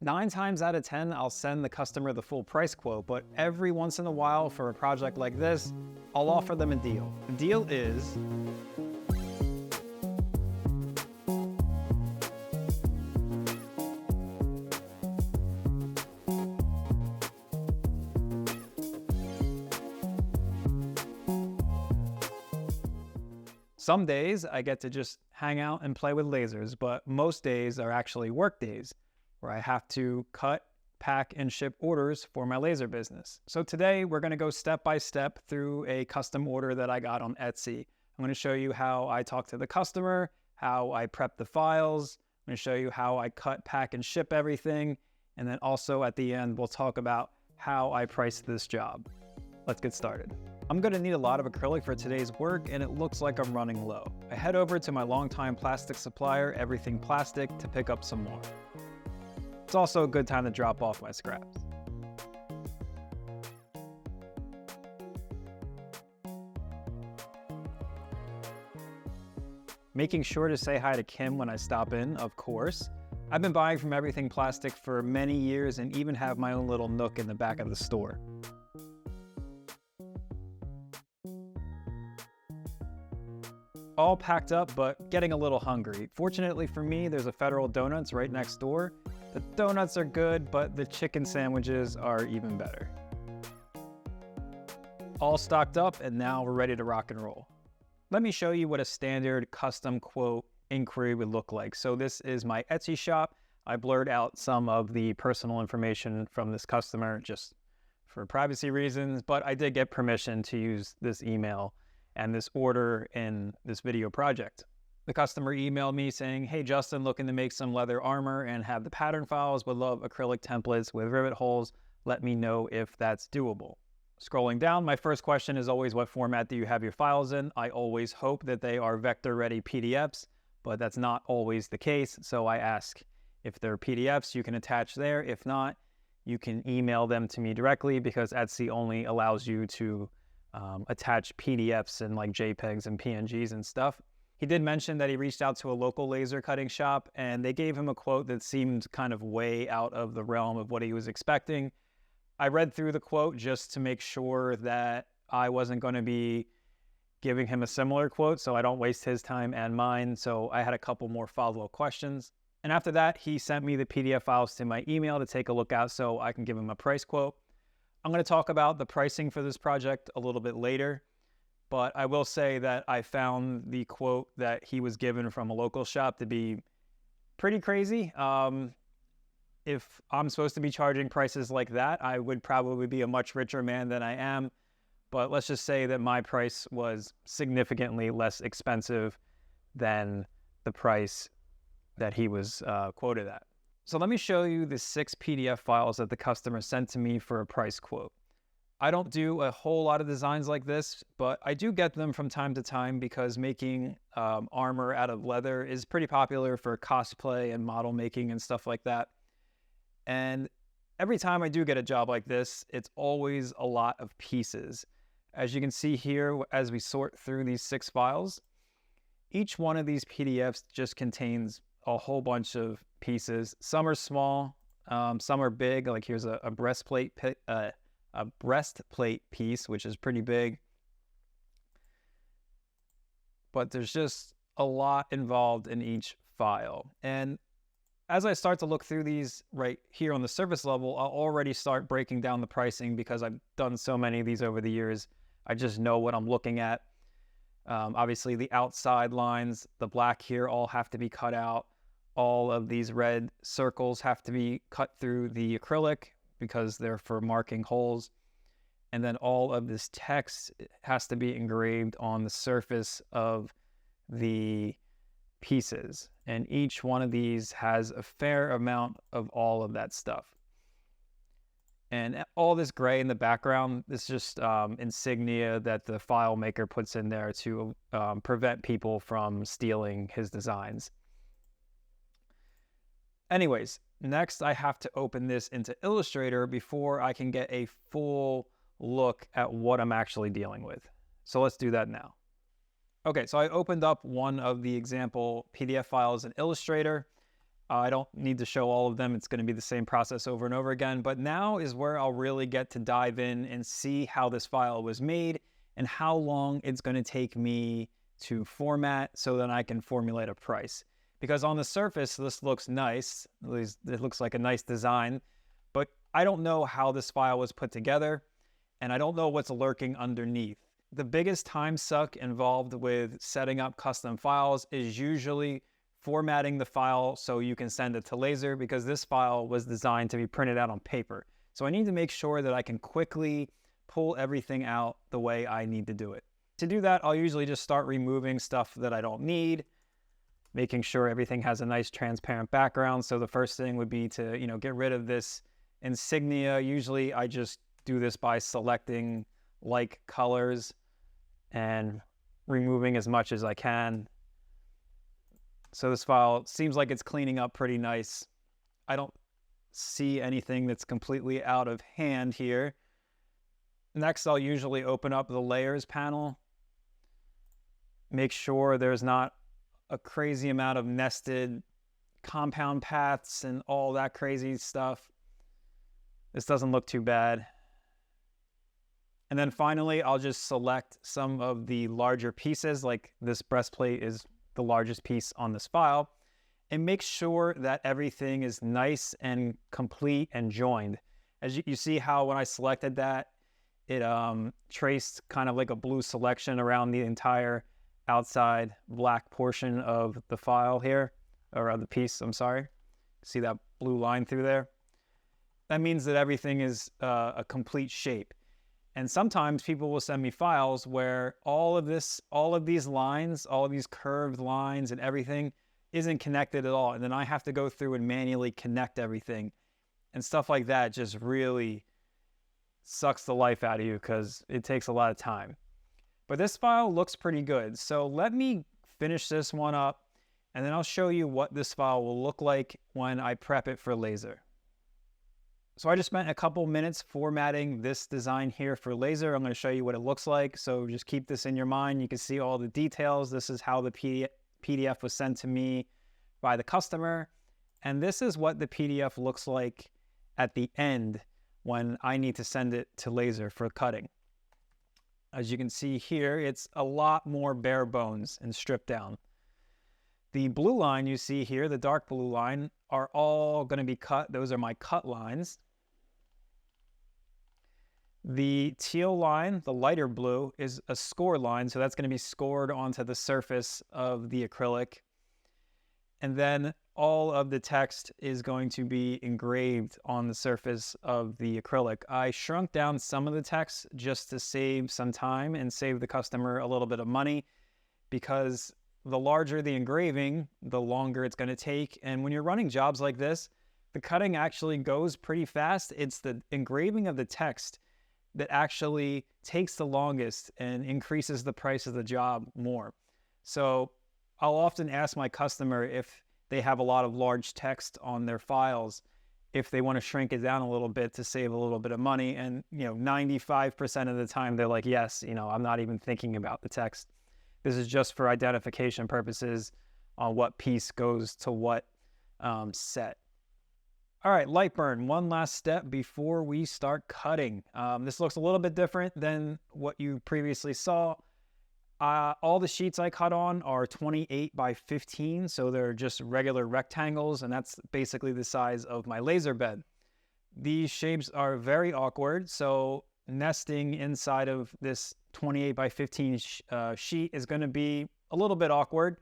9 times out of 10, I'll send the customer the full price quote, but every once in a while for a project like this, I'll offer them a deal. The deal is some days I get to just hang out and play with lasers, but most days are actually work days where I have to cut, pack, and ship orders for my laser business. So today we're going to go step by step through a custom order that I got on Etsy. I'm going to show you how I talk to the customer, how I prep the files. I'm going to show you how I cut, pack, and ship everything. And then also at the end, we'll talk about how I price this job. Let's get started. I'm going to need a lot of acrylic for today's work, and it looks like I'm running low. I head over to my longtime plastic supplier, Everything Plastic, to pick up some more. It's also a good time to drop off my scraps. Making sure to say hi to Kim when I stop in, of course. I've been buying from Everything Plastic for many years and even have my own little nook in the back of the store. All packed up, but getting a little hungry. Fortunately for me, there's a Federal Donuts right next door. The donuts are good, but the chicken sandwiches are even better. All stocked up, and now we're ready to rock and roll. Let me show you what a standard custom quote inquiry would look like. So this is my Etsy shop. I blurred out some of the personal information from this customer just for privacy reasons, but I did get permission to use this email and this order in this video project. The customer emailed me saying, "Hey Justin, looking to make some leather armor and have the pattern files, would love acrylic templates with rivet holes. Let me know if that's doable." Scrolling down, my first question is always, what format do you have your files in? I always hope that they are vector-ready PDFs, but that's not always the case. So I ask if they're PDFs, you can attach there. If not, you can email them to me directly because Etsy only allows you to attach PDFs and like JPEGs and PNGs and stuff. He did mention that he reached out to a local laser cutting shop and they gave him a quote that seemed kind of way out of the realm of what he was expecting. I read through the quote just to make sure that I wasn't going to be giving him a similar quote so I don't waste his time and mine. So I had a couple more follow-up questions. And after that, he sent me the PDF files to my email to take a look at so I can give him a price quote. I'm going to talk about the pricing for this project a little bit later, but I will say that I found the quote that he was given from a local shop to be pretty crazy. If I'm supposed to be charging prices like that, I would probably be a much richer man than I am. But let's just say that my price was significantly less expensive than the price that he was quoted at. So let me show you the 6 PDF files that the customer sent to me for a price quote. I don't do a whole lot of designs like this, but I do get them from time to time because making armor out of leather is pretty popular for cosplay and model making and stuff like that. And every time I do get a job like this, it's always a lot of pieces. As you can see here, as we sort through these 6 files, each one of these PDFs just contains a whole bunch of pieces. Some are small, some are big. Like here's a breastplate piece, which is pretty big. But there's just a lot involved in each file. And as I start to look through these right here on the surface level, I'll already start breaking down the pricing because I've done so many of these over the years. I just know what I'm looking at. Obviously the outside lines, the black here, all have to be cut out. All of these red circles have to be cut through the acrylic because they're for marking holes. And then all of this text has to be engraved on the surface of the pieces. And each one of these has a fair amount of all of that stuff. And all this gray in the background, this is just insignia that the file maker puts in there to prevent people from stealing his designs. Anyways, next I have to open this into Illustrator before I can get a full look at what I'm actually dealing with. So let's do that now. Okay, so I opened up one of the example PDF files in Illustrator. I don't need to show all of them. It's going to be the same process over and over again. But now is where I'll really get to dive in and see how this file was made and how long it's going to take me to format so that I can formulate a price. Because on the surface, this looks nice. At least it looks like a nice design. But I don't know how this file was put together, and I don't know what's lurking underneath. The biggest time suck involved with setting up custom files is usually formatting the file so you can send it to Laser, because this file was designed to be printed out on paper. So I need to make sure that I can quickly pull everything out the way I need to do it. To do that, I'll usually just start removing stuff that I don't need, making sure everything has a nice transparent background. So the first thing would be to, get rid of this insignia. Usually I just do this by selecting like colors and removing as much as I can. So this file seems like it's cleaning up pretty nice. I don't see anything that's completely out of hand here. Next, I'll usually open up the layers panel. Make sure there's not a crazy amount of nested compound paths and all that crazy stuff. This doesn't look too bad. And then finally, I'll just select some of the larger pieces, like this breastplate is the largest piece on this file, and make sure that everything is nice and complete and joined. As you see how when I selected that, it traced kind of like a blue selection around the entire outside black portion of the file here, or of the piece, I'm sorry. See that blue line through there? That means that everything is a complete shape. And sometimes people will send me files where all of these lines, all of these curved lines and everything isn't connected at all. And then I have to go through and manually connect everything. And stuff like that just really sucks the life out of you because it takes a lot of time. But this file looks pretty good. So let me finish this one up, and then I'll show you what this file will look like when I prep it for Laser. So I just spent a couple minutes formatting this design here for Laser. I'm going to show you what it looks like. So just keep this in your mind. You can see all the details. This is how the PDF was sent to me by the customer. And this is what the PDF looks like at the end when I need to send it to Laser for cutting. As you can see here, it's a lot more bare bones and stripped down. The blue line you see here, the dark blue line, are all going to be cut. Those are my cut lines. The teal line, the lighter blue, is a score line, so that's going to be scored onto the surface of the acrylic. And then all of the text is going to be engraved on the surface of the acrylic. I shrunk down some of the text just to save some time and save the customer a little bit of money, because the larger the engraving, the longer it's going to take. And when you're running jobs like this, the cutting actually goes pretty fast. It's the engraving of the text that actually takes the longest and increases the price of the job more. So I'll often ask my customer if they have a lot of large text on their files, if they want to shrink it down a little bit to save a little bit of money. And 95% of the time they're like, yes, I'm not even thinking about the text. This is just for identification purposes on what piece goes to what set. All right, Lightburn, one last step before we start cutting. This looks a little bit different than what you previously saw. All the sheets I cut on are 28 by 15, so they're just regular rectangles, and that's basically the size of my laser bed. These shapes are very awkward, so nesting inside of this 28 by 15 sheet is going to be a little bit awkward,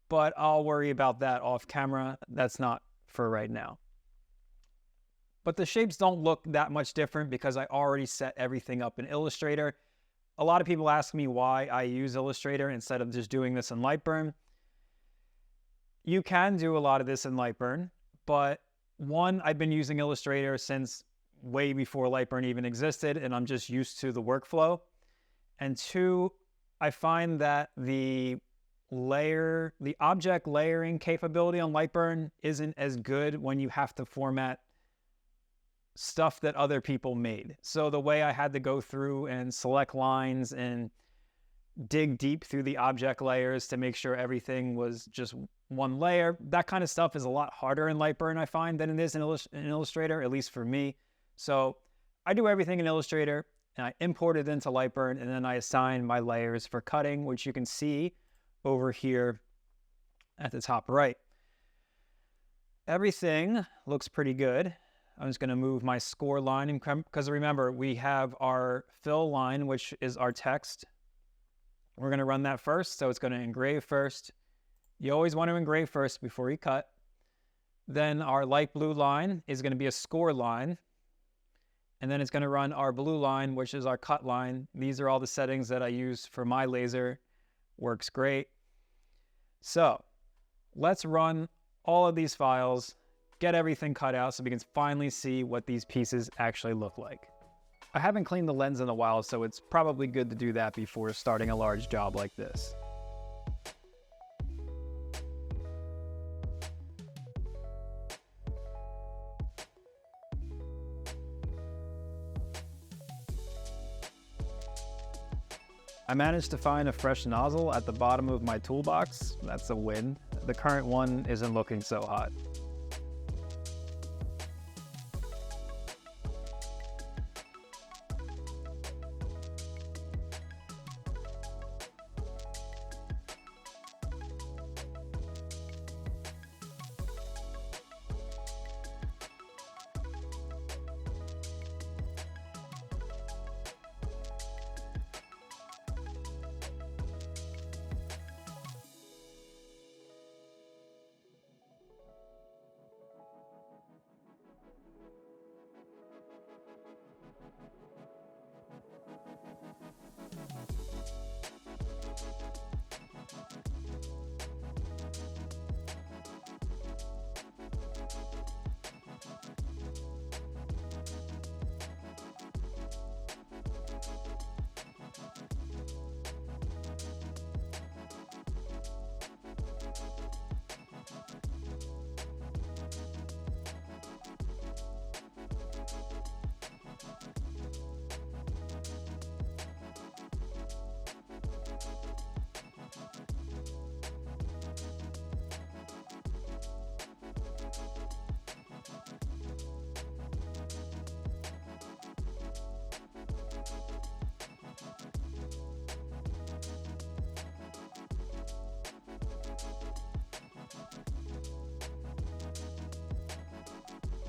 but I'll worry about that off camera. That's not for right now. But the shapes don't look that much different because I already set everything up in Illustrator. A lot of people ask me why I use Illustrator instead of just doing this in Lightburn. You can do a lot of this in Lightburn, but one, I've been using Illustrator since way before Lightburn even existed, and I'm just used to the workflow. And two, I find that the object layering capability on Lightburn isn't as good when you have to format stuff that other people made. So the way I had to go through and select lines and dig deep through the object layers to make sure everything was just one layer. That kind of stuff is a lot harder in Lightburn, I find, than it is in Illustrator, at least for me. So I do everything in Illustrator, and I import it into Lightburn, and then I assign my layers for cutting, which you can see over here at the top right. Everything looks pretty good. I'm just going to move my score line, because remember, we have our fill line, which is our text. We're going to run that first, so it's going to engrave first. You always want to engrave first before you cut. Then our light blue line is going to be a score line. And then it's going to run our blue line, which is our cut line. These are all the settings that I use for my laser. Works great. So let's run all of these files, get everything cut out so we can finally see what these pieces actually look like. I haven't cleaned the lens in a while, so it's probably good to do that before starting a large job like this. I managed to find a fresh nozzle at the bottom of my toolbox. That's a win. The current one isn't looking so hot.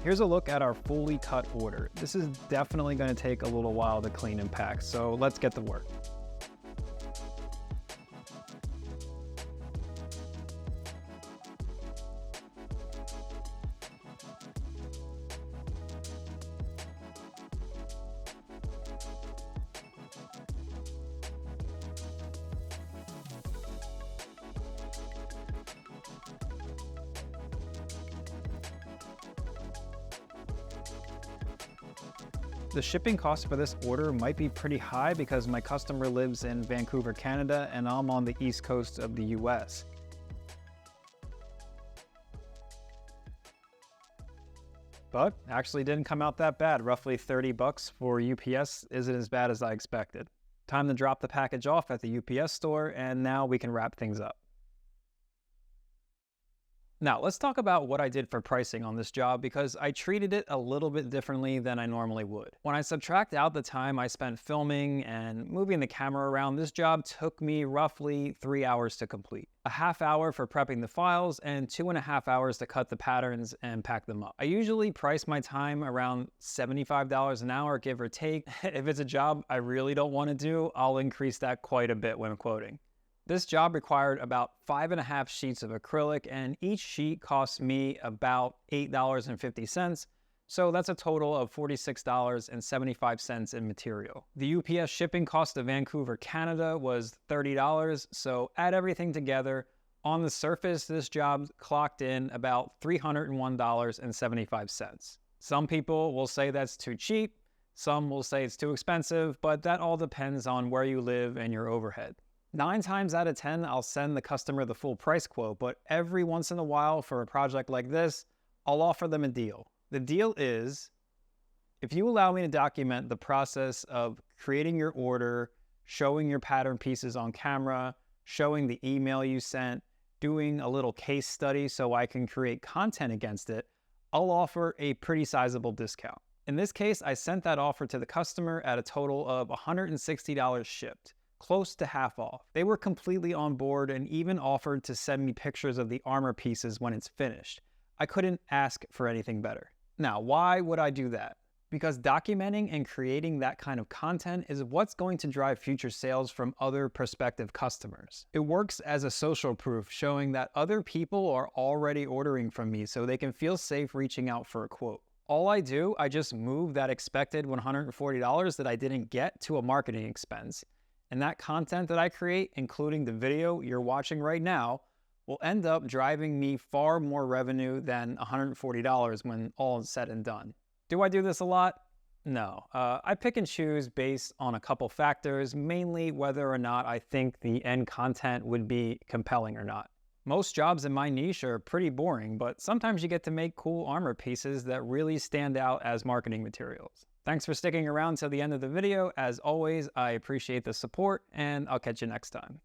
Here's a look at our fully cut order. This is definitely going to take a little while to clean and pack, so let's get to work. The shipping cost for this order might be pretty high because my customer lives in Vancouver, Canada, and I'm on the east coast of the US. But actually didn't come out that bad. Roughly 30 bucks for UPS isn't as bad as I expected. Time to drop the package off at the UPS store, and now we can wrap things up. Now, let's talk about what I did for pricing on this job because I treated it a little bit differently than I normally would. When I subtract out the time I spent filming and moving the camera around, this job took me roughly 3 hours to complete. A half hour for prepping the files and 2.5 hours to cut the patterns and pack them up. I usually price my time around $75 an hour, give or take. If it's a job I really don't want to do, I'll increase that quite a bit when quoting. This job required about 5.5 sheets of acrylic, and each sheet cost me about $8.50, so that's a total of $46.75 in material. The UPS shipping cost to Vancouver, Canada was $30, so add everything together. On the surface, this job clocked in about $301.75. Some people will say that's too cheap, some will say it's too expensive, but that all depends on where you live and your overhead. 9 times out of 10, I'll send the customer the full price quote, but every once in a while for a project like this, I'll offer them a deal. The deal is, if you allow me to document the process of creating your order, showing your pattern pieces on camera, showing the email you sent, doing a little case study so I can create content against it, I'll offer a pretty sizable discount. In this case, I sent that offer to the customer at a total of $160 shipped, close to half off. They were completely on board and even offered to send me pictures of the armor pieces when it's finished. I couldn't ask for anything better. Now, why would I do that? Because documenting and creating that kind of content is what's going to drive future sales from other prospective customers. It works as a social proof, showing that other people are already ordering from me so they can feel safe reaching out for a quote. All I do, I just move that expected $140 that I didn't get to a marketing expense. And that content that I create, including the video you're watching right now, will end up driving me far more revenue than $140 when all is said and done. Do I do this a lot? No. I pick and choose based on a couple factors, mainly whether or not I think the end content would be compelling or not. Most jobs in my niche are pretty boring, but sometimes you get to make cool armor pieces that really stand out as marketing materials. Thanks for sticking around till the end of the video. As always, I appreciate the support, and I'll catch you next time.